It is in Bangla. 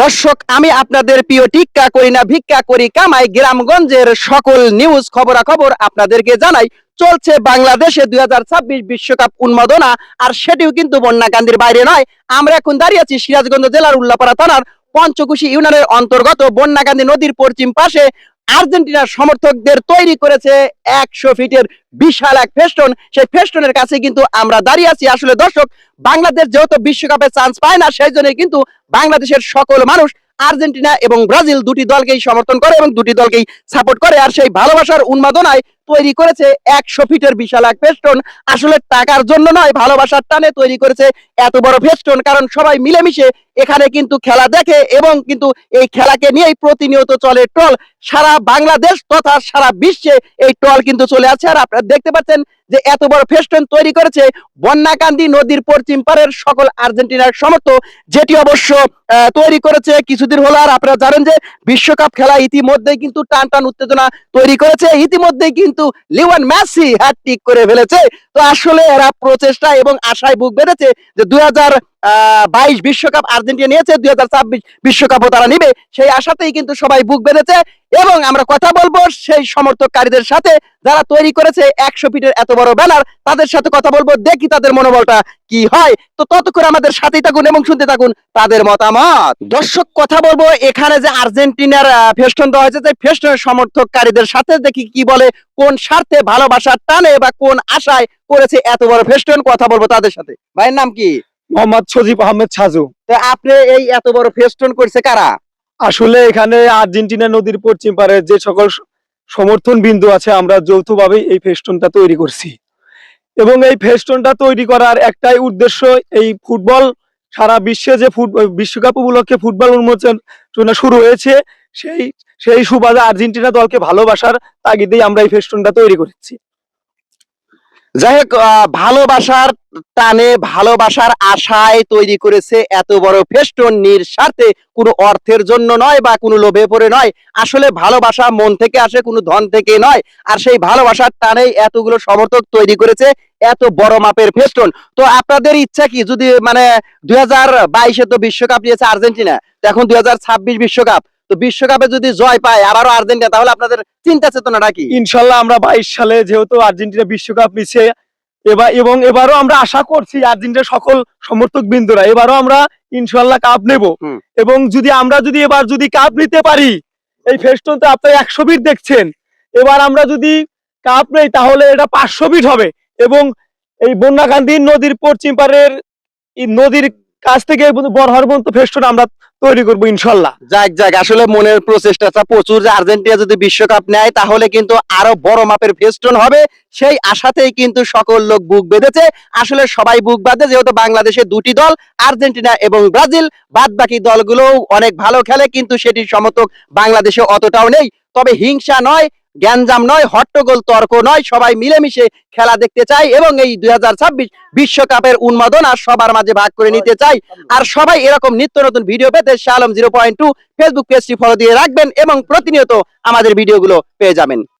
দর্শক, আমি আপনাদের প্রিয় টিক্কা করি না ভিক্ষা করি কামাই গ্রামগঞ্জের সকল নিউজ খবরাখবর আপনাদেরকে জানাই। চলছে বাংলাদেশে 2026 বিশ্বকাপ উন্মাদনা, আর সেটিও কিন্তু বন্যাকান্দির বাইরে নয়। আমরা এখন দাঁড়িয়ে আছি সিরাজগঞ্জ জেলার উল্লাপাড়া থানার পঞ্চকুশি ইউনিয়নের অন্তর্গত বন্যাকান্দি নদীর পশ্চিম পাশে আর্জেন্টিনার সমর্থকদের তৈরি করেছে 100 ফিটের বিশাল এক ফেস্টন। সেই ফেস্টনের কাছে কিন্তু আমরা দাঁড়িয়ে আছি। আসলে দর্শক, বাংলাদেশ যেহেতু বিশ্বকাপে চান্স পায় না, সেই জন্য কিন্তু বাংলাদেশের সকল মানুষ আর্জেন্টিনা এবং ব্রাজিল দুটি দলকেই সমর্থন করে এবং দুটি দলকেই সাপোর্ট করে। আর সেই ভালোবাসার উন্মাদনায় তৈরি করেছে 100 ফিটের বিশাল এক ফেস্টন। আসলে টাকার জন্য নয়, ভালোবাসার টানে তৈরি করেছে এত বড় ফেস্টন। কারণ সবাই মিলেমিশে এখানে কিন্তু খেলা দেখে এবং কিন্তু এই খেলাকে নিয়েই প্রতিনিয়ত চলে ট্রল। সারা বাংলাদেশ তথা সারা বিশ্বে এই ট্রল কিন্তু চলে আছে। আর আপনারা দেখতে পাচ্ছেন যে এত বড় ফেস্টন তৈরি করেছে বন্যাকান্দি নদীর পশ্চিম পারের সকল আর্জেন্টিনার সমর্থক, যেটি অবশ্য তৈরি করেছে কিছুদিন হলো। আর আপনারা জানেন যে বিশ্বকাপ খেলা ইতিমধ্যেই কিন্তু টান টান উত্তেজনা তৈরি করেছে। ইতিমধ্যেই কিন্তু লিওনেল মেসি হ্যাটট্রিক করে ফেলেছে। তো আসলে এরা প্রচেষ্টা এবং আশায় বুক বেঁধেছে যে 2022 বিশ্বকাপ আর্জেন্টিনা নিয়েছে, 2026 বিশ্বকাপও তারা নিবে, সেই আশাতেই কিন্তু সবাই বুক বেঁধেছে। এবং আমরা কথা বলবো সেই সমর্থককারীদের সাথে যারা তৈরি করেছে 100 ফিটের এত বড় ব্যানার, তাদের সাথে কথা বলবো, দেখি তাদের মনোবলটা কি হয়। তো ততক্ষণ আমাদের সাথেই থাকুন এবং শুনতে থাকুন তাদের মতামত। দর্শক, কথা বলবো এখানে যে আর্জেন্টিনার ফেস্টন দেওয়া হয়েছে, যে ফেস্টনের সমর্থককারীদের সাথে দেখি কি বলে, কোন স্বার্থে, ভালোবাসার টানে বা কোন আশায় করেছে এত বড় ফেস্টন। কথা বলবো তাদের সাথে। ভাইয়ের নাম কি? মোহাম্মদ সজীব আহমেদ সাজু। তো আপনি এই এত বড় ফেস্টন করছে কারা? আসলে এখানে আর্জেন্টিনা নদীর পশ্চিম পারে যে সকল সমর্থন বিন্দু আছে, আমরা যৌথভাবে এই ফেস্টনটা তৈরি করছি। এবং এই ফেস্টনটা তৈরি করার একটাই উদ্দেশ্য, এই ফুটবল সারা বিশ্বে যে বিশ্বকাপ উপলক্ষে ফুটবল উন্মোচনা শুরু হয়েছে, সেই সেই সুবাদে আর্জেন্টিনা দলকে ভালোবাসার তাগিদেই আমরা এই ফেস্টনটা তৈরি করেছি। যাই হোক, ভালোবাসার টানে, ভালোবাসার আশায় তৈরি করেছে এত বড় ফেস্টন। নিঃস্বার্থে, কোনো অর্থের জন্য নয় বা কোনো লোভে পড়ে নয়। আসলে ভালোবাসা মন থেকে আসে, কোনো ধন থেকে নয়। আর সেই ভালোবাসার টানেই এতগুলো সমর্থক তৈরি করেছে এত বড় মাপের ফেস্টন। তো আপনাদের ইচ্ছা কি, যদি মানে 2022-এ তো বিশ্বকাপ নিয়েছে আর্জেন্টিনা, তো এখন 2026 বিশ্বকাপ, তো বিশ্বকাপে যদি জয় পায় আবারও আর্জেন্টিনা, তাহলে আপনাদের চিন্তা চেতনাটা কি? ইনশাল্লাহ আমরা 22 সালে যেহেতু আর্জেন্টিনা বিশ্বকাপ নিচ্ছে, এবারও আমরা আশা করছি আর্জেন্টিনার সকল সমর্থক বিন্দুরা এবারও আমরা ইনশাল্লাহ কাপ নেব। এবং আমরা যদি এবার কাপ নিতে পারি, এই ফেস্টন তো আপনারা 100 ফিট দেখছেন, এবার আমরা যদি কাপ নেই তাহলে এটা 500 ফিট হবে। এবং এই বন্যাকান্দি নদীর পশ্চিম পারের নদীর কাছ থেকে বড়হর পর্যন্ত ফেস্টন আমরা তৈরি করবো ইনশাল্লাহ। যাক, আসলে মনের প্রচেষ্টাটা প্রচুর যে আর্জেন্টিনা যদি বিশ্বকাপ নেয় তাহলে কিন্তু আরো বড় মাপের ফেস্টন হবে, সেই আশাতেই কিন্তু সকল লোক বুক বেঁধেছে। আসলে সবাই বুক বাঁধে, যেহেতু বাংলাদেশে দুটি দল আর্জেন্টিনা এবং ব্রাজিল, বাদ বাকি দলগুলো অনেক ভালো খেলে, কিন্তু সেটির সমর্থক বাংলাদেশে অতটাও নেই। তবে হিংসা নয়, গ্যাঞ্জাম নয়, হট্টগোল তর্ক নয়, সবাই মিলেমিশে খেলা দেখতে চাই এবং এই 2026 বিশ্বকাপের উন্মাদনা সবার মাঝে ভাগ করে নিতে চাই। আর সবাই এরকম নিত্য নতুন ভিডিও পেতে শাহ আলম 0.2 ফেসবুক পেজটি ফলো দিয়ে রাখবেন এবং প্রতিনিয়ত আমাদের ভিডিওগুলো পেয়ে যাবেন।